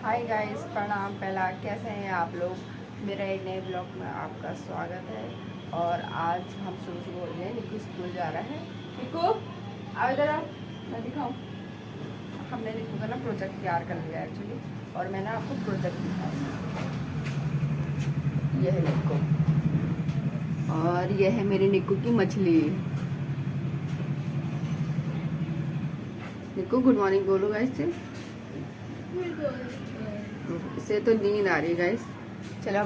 Hi guys, प्रणाम। पहला कैसे हैं आप लोग। मेरा एक नए ब्लॉग में आपका स्वागत है। और आज हम सुबह बोल रहे हैं निक्कू स्कूल जा रहा है। निक्कू आओ इधर आओ, मैं दिखाऊँ। हमने निक्कू का ना प्रोजेक्ट तैयार कर लिया एक्चुअली, और मैं ना आपको प्रोजेक्ट दिखाऊँ। यह है निक्कू, और यह है मेरी निक्कू की मछली। निक्कू गुड मॉर्निंग बोलो गाइस से। इसे तो नींद आ रही है गाइस। चलो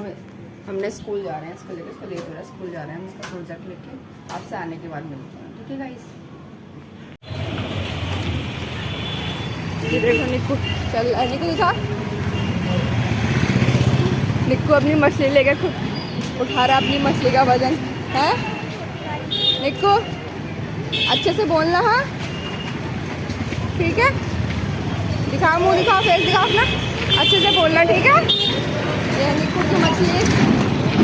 हमने स्कूल जा रहे हैं, इसको लेकर इसको लेट हो रहा है, स्कूल जा रहे हैं हम। इसका प्रोजेक्ट लेके आपसे आने के बाद मिलते हैं, ठीक है गाइस। ये देखो निक्कू चल रहा है। निक्कू दिखा, निक्कू अपनी मछली लेकर खुद उठा रहा है अपनी मछली का वजन है। निक्कू अच्छे से बोलना, हाँ ठीक है। दिखाओ मुँह दिखाओ, फेस दिखाओ अपना, अच्छे से बोलना ठीक है। ये निक्कू की मछली।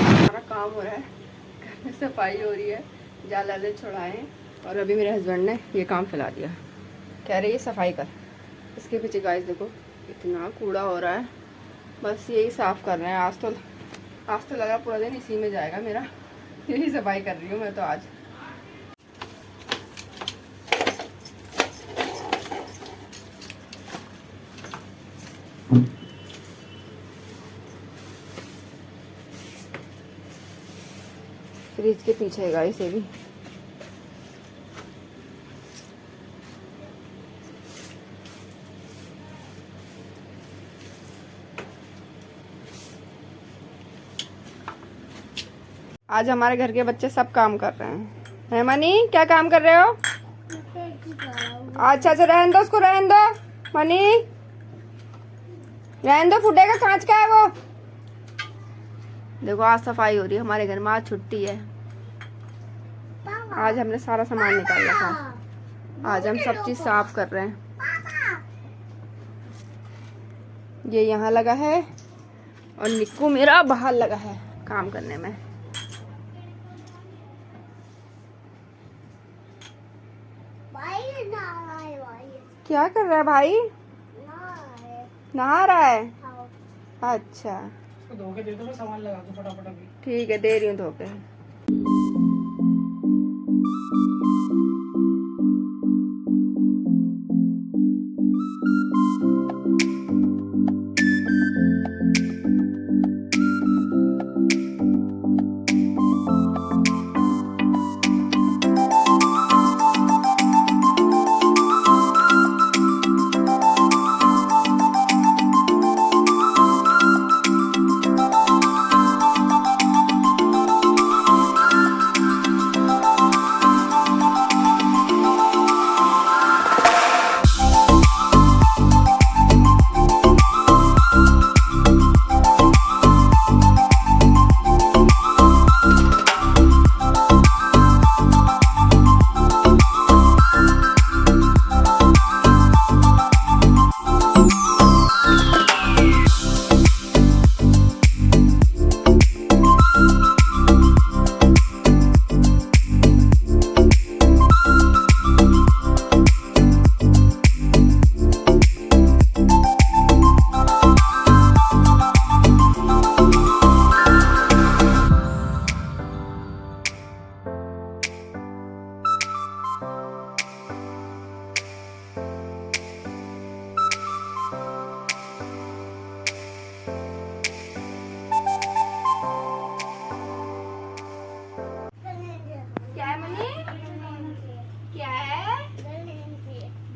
हमारा काम हो रहा है, घर में सफाई हो रही है, जाल वाले छुड़ाएँ। और अभी मेरे हस्बैंड ने ये काम फैला दिया, कह रहे ये सफाई कर। इसके पीछे गाइस देखो इतना कूड़ा हो रहा है, बस यही साफ़ कर रहे हैं। आज तो लगा पूरा दिन इसी में जाएगा मेरा। यही सफाई कर रही हूँ मैं तो आज। फ्रिज के पीछे है गाइस ये भी। आज हमारे घर के बच्चे सब काम कर रहे हैं। मनी क्या काम कर रहे हो? अच्छा से रहने दो उसको, रहने दो मनी, रहने दो, फूटेगा, कांच का है वो। देखो आज सफाई हो रही है हमारे घर में, आज छुट्टी है। आज हमने सारा सामान निकाला था, आज हम सब चीज साफ कर रहे हैं। ये यहाँ लगा है और निक्कू मेरा बाहर लगा है काम करने में। क्या कर रहा है भाई? नहा रहा है। अच्छा धोके दे दो, मैं सामान लगा दूं फटाफट अभी। ठीक है, दे रही हूँ धोके।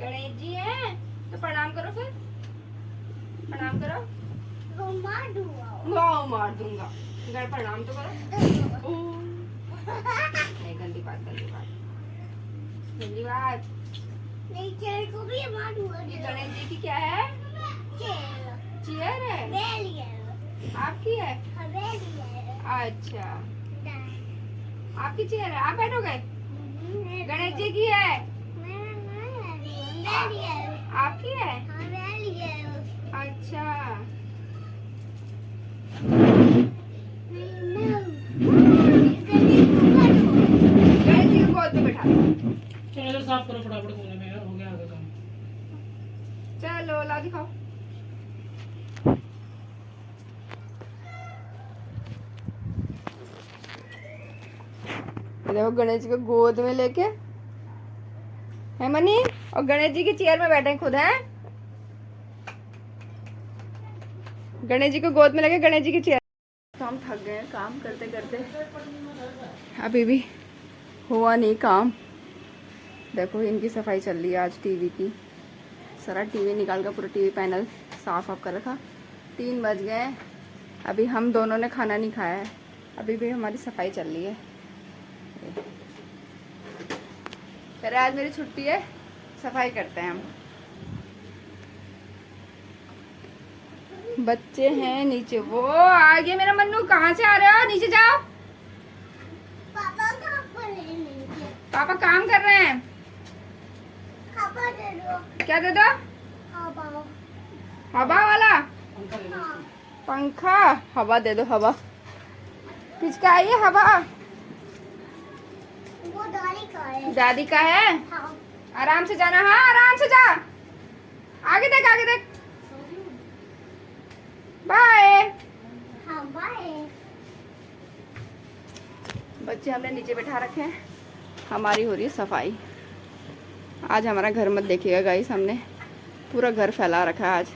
गणेश जी हैं तो प्रणाम करो, फिर प्रणाम करो। मार दूंगा। घर प्रणाम तो करो। नहीं, गंदी बात गंदी बात गंदी बात। ये गणेश जी की क्या है? चेयर है, आपकी है? अच्छा आपकी चेयर है, आप बैठोगे? गणेश जी की है, आपकी है? अच्छा गणेश जी को गोद में बैठा दो। चलो साफ करो फटाफट, कोने में हो गया आगे काम। चलो ला दिखाओ। ये देखो गणेश जी को गोद में लेके है मनी, और गणेश जी की चेयर में बैठे खुद हैं। गणेश जी को गोद में लेके गणेश जी की चेयर। तो हम थक गए काम करते करते, अभी भी हुआ नहीं काम। देखो इनकी सफाई चल रही है आज टीवी की। सारा टीवी निकाल कर पूरा टीवी पैनल साफ कर रखा। 3 बज गए, अभी हम दोनों ने खाना नहीं खाया है, अभी भी हमारी सफाई चल रही है। फिर आज मेरी छुट्टी है, सफाई करते हैं हम। बच्चे हैं नीचे, वो आगे मेरा मन्नू, कहाँ से आ रहे हो? नीचे जाओ। पापा काम कर रहे हैं। क्या दे दो? हवा वाला पंखा। हवा दे दो, हवा किसका है ये हवा? वो दादी का है। हाँ। आराम से जाना, हाँ आराम से जा। आगे देख, आगे देख। बाय। हाँ बाय। बच्चे हमने नीचे बैठा रखे हैं, हमारी हो रही है सफाई। आज हमारा घर मत देखिएगा गाइस, हमने पूरा घर फैला रखा है आज।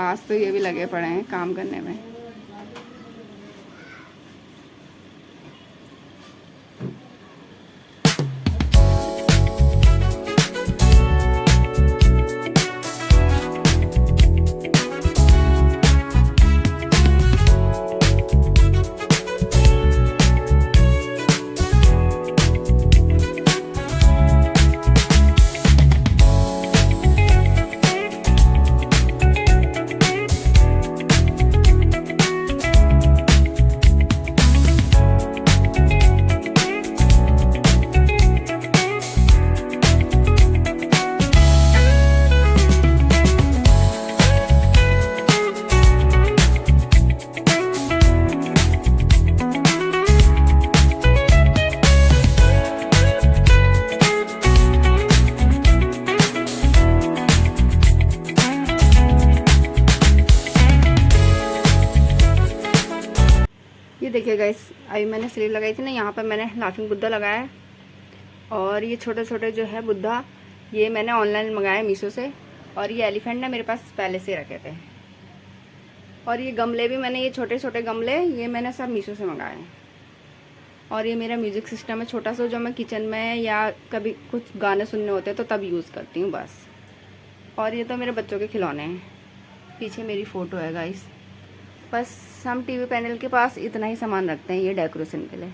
आज तो ये भी लगे पड़े हैं काम करने में। ये देखिए गाइस, अभी मैंने स्लीव लगाई थी ना, यहाँ पर मैंने लाफिंग बुद्धा लगाया है। और ये छोटे छोटे जो है बुद्धा, ये मैंने ऑनलाइन मंगाया मीशो से। और ये एलिफेंट ना मेरे पास पहले से रखे थे। और ये गमले भी मैंने, ये छोटे छोटे गमले ये मैंने सब मीशो से मंगाए हैं। और ये मेरा म्यूज़िक सिस्टम है छोटा सा, जो मैं किचन में या कभी कुछ गाने सुनने होते हैं तो तब यूज़ करती हूँ बस। और ये तो मेरे बच्चों के खिलौने हैं। पीछे मेरी फ़ोटो है गाइस। बस हम टीवी पैनल के पास इतना ही सामान रखते हैं ये डेकोरेशन के लिए।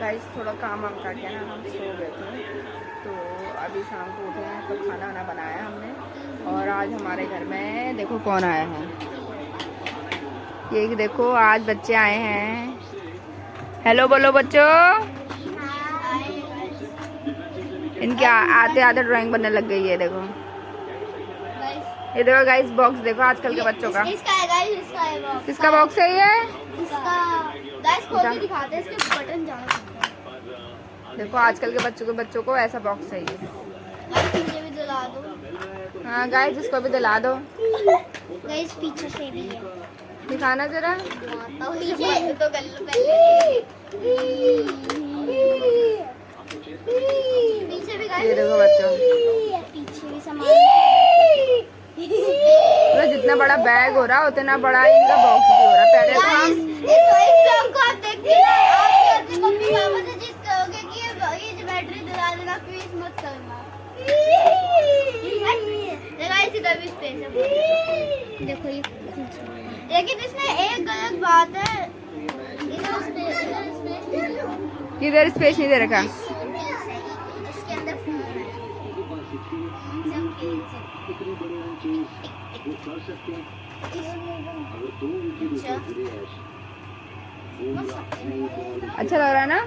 गाइस थोड़ा काम वाम करके ना हम सो गए थे, तो अभी शाम को उठे हैं तो खाना वाना बनाया हमने। और आज हमारे घर में देखो कौन आया है। ये देखो आज बच्चे आए हैं। हेलो बोलो बच्चों। इनके आते आते ड्राइंग बनने लग गई है। देखो ये देखो गाइस, बॉक्स देखो आजकल के बच्चों का। इसका है गाइस, इसका है बॉक्स। किसका बॉक्स है ये? इसका गाइस खोल के दिखाते हैं, इसके बटन जाना सकते हैं। देखो आजकल के बच्चों को ऐसा बॉक्स चाहिए। गाइस मुझे भी दिला दो। हाँ गाइस इसको भी दिला दो। गाइस पीछे से भी है, दिखाना जरा। पीछे तो कर लो पहले। पीछे भी गाइस, ये देखो बच्चों, पीछे भी सामान। तो जितना बड़ा बैग हो रहा उतना बड़ा इनका बॉक्स भी हो रहा। पहले तो हम इस ब्लॉग को आप देख के ना आप अपने मम्मी पापा से जिद करोगे कि ये ज्योमेट्री दिला देना, प्लीज मत करना। गाइस इधर भी स्पेस है, देखो ये। लेकिन इसमें एक गलत बात है, इधर स्पेस किधर स्पेस नहीं दे रखा। इसके अंदर फोन है। अच्छा लग रहा है ना।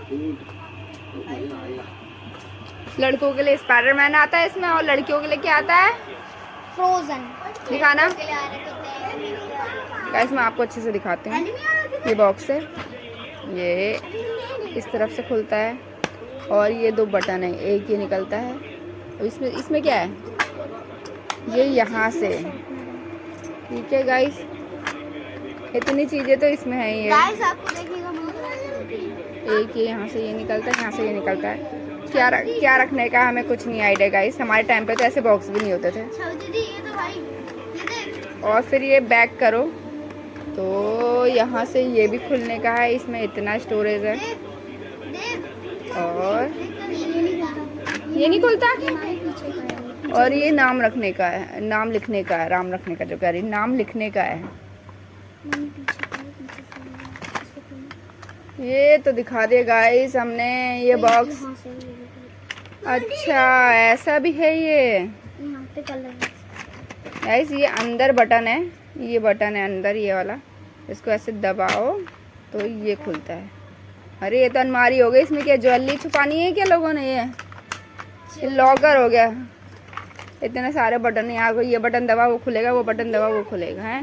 लड़कों के लिए स्पाइडरमैन आता है इसमें, और लड़कियों के लिए क्या आता है? फ्रोजन। दिखाना गाइस, मैं आपको अच्छे से दिखाती हूँ। ये बॉक्स है, ये इस तरफ से खुलता है और ये 2 बटन है, एक ये निकलता है। अब इसमें क्या है, ये यहाँ से ठीक है गाइस, इतनी चीजें तो इसमें है ही है। गाइस आपको देखिएगा बहुत अच्छा लगेगा। एक ये यहाँ से ये निकलता है, यहाँ से ये निकलता है। क्या रखने का हमें कुछ नहीं आइडिया गाइस। हमारे टाइम पे तो ऐसे बॉक्स भी नहीं होते थे। दीदी ये तो भाई ये देख। और फिर ये बैक करो तो यहाँ से ये भी खुलने का है। इसमें इतना स्टोरेज है। देख और ये नहीं खुलता। ये नहीं खुलता। और ये नाम रखने का है, नाम लिखने का है। राम रखने का जो कह रही, नाम लिखने का है। ये तो दिखा दिया गाइस हमने ये बॉक्स। अच्छा ऐसा भी है ये यहाँ पे कलर गाइस। ये अंदर बटन है, ये बटन है अंदर ये वाला। इसको ऐसे दबाओ तो ये खुलता है। अरे ये तो अलमारी हो गई। इसमें क्या ज्वेलरी छुपानी है क्या लोगों ने? ये लॉकर हो गया। इतने सारे बटन है यहाँ को। ये बटन दबा वो खुलेगा, वो बटन दबा वो खुलेगा है।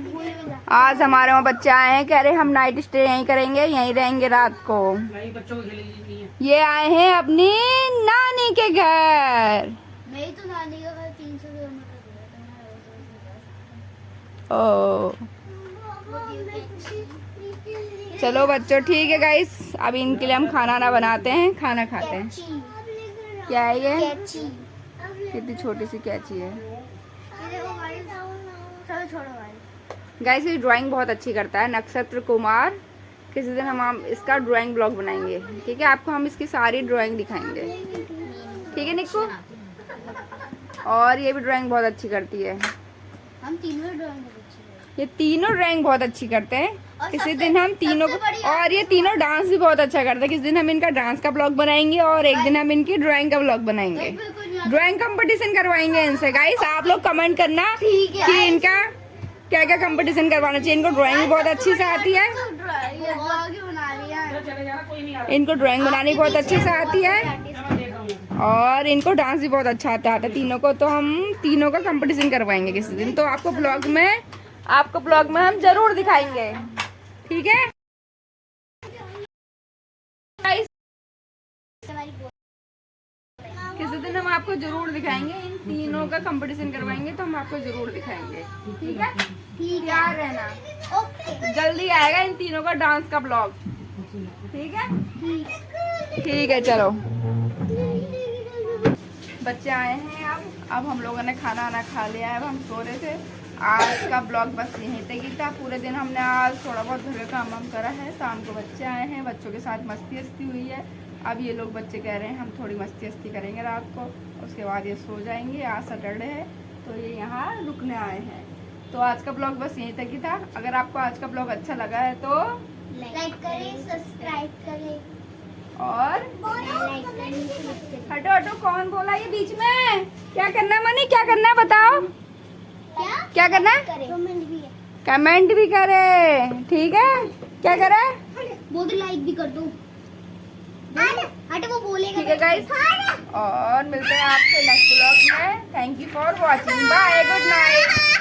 आज हमारे वहाँ बच्चे आए हैं, कह रहे हम नाइट स्टे यहीं करेंगे, यहीं रहेंगे रात को। नहीं बच्चों को खेलेगी है। ये आए हैं अपनी नानी के घर। मेरी तो नानी का घर 300 किलोमीटर ओ चलो बच्चों ठीक है गाइस, अब इनके लिए हम खाना ना बनाते हैं, खाना खाते हैं। क्या है ये? कैची। कितनी छोटी सी कैची है ये देखो गाइस, चलो छोड़ो गाइस। गाइस। ये ड्राइंग बहुत अच्छी करता है, नक्षत्र कुमार। किसी दिन हम इसका ड्राइंग ब्लॉग बनाएंगे, ठीक है? आपको हम इसकी सारी ड्राइंग दिखाएंगे, ठीक है निक्कू? और ये भी ड्राइंग बहुत अच्छी करती है। हम तीनों ड्राइंग अच्छी है। ये तीनों ड्राइंग बहुत अच्छी करते हैं। और किसी सबसे- दिन हम तीनों सबसे को, बढ़िया- और ये तीनों डांस भी बहुत अच्छा करते हैं। किसी दिन हम इनका डांस का ब्लॉग बनाएंगे और एक दिन हम इनकी ड्राइंग का ब्लॉग बनाएंगे। ड्राइंग कंपटीशन करवाएंगे इनसे। गाइस आप लोग कमेंट करना ठीक है। कि इनका क्या क्या कंपटीशन करवाना चाहिए। इनको ड्राइंग भी बहुत अच्छी से आती है। ये ब्लॉग ही बना लिया है। चले जाना, कोई नहीं आ रहा। इनको ड्राइंग बनानी बहुत अच्छे से आती है मैं देख रहा हूँ। और इनको डांस भी बहुत अच्छा आता है तीनों को। तो हम तीनों का कंपटीशन करवाएंगे किसी दिन। तो आपको ब्लॉग में हम जरूर दिखाएंगे, ठीक है? किसी दिन हम आपको जरूर दिखाएंगे। इन तीनों का कंपटीशन करवाएंगे तो हम आपको जरूर दिखाएंगे, ठीक है? तैयार रहना, ओके जल्दी आएगा इन तीनों का डांस का ब्लॉग, ठीक है? ठीक है चलो। बच्चे आए हैं अब हम लोगों ने खाना ना खा लिया है। अब हम सो रहे थे। आज का ब्लॉग बस यहीं तक ही था। पूरे दिन हमने आज थोड़ा बहुत घर का काम वाम करा है। शाम को बच्चे आए हैं, बच्चों के साथ मस्ती हुई है। अब ये लोग बच्चे कह रहे हैं हम थोड़ी मस्ती करेंगे रात को, उसके बाद ये सो जाएंगे। आज सैटरडे है तो ये यहाँ रुकने आए हैं। तो आज का ब्लॉग बस यहीं तक ही था। अगर आपको आज का ब्लॉग अच्छा लगा है तो लाइक करें, सब्सक्राइब करें और लाइक करें। हटो हटो, कौन बोला ये बीच में? क्या करना है मनी, क्या करना है बताओ? क्या करना है? कमेंट भी है। कमेंट भी करे, ठीक है? क्या करे? बोल दो, लाइक भी कर दो। हट वो बोलेगा। ठीक है गाइस, और मिलते हैं आपसे नेक्स्ट ब्लॉग में। Thank you for watching, bye, good night.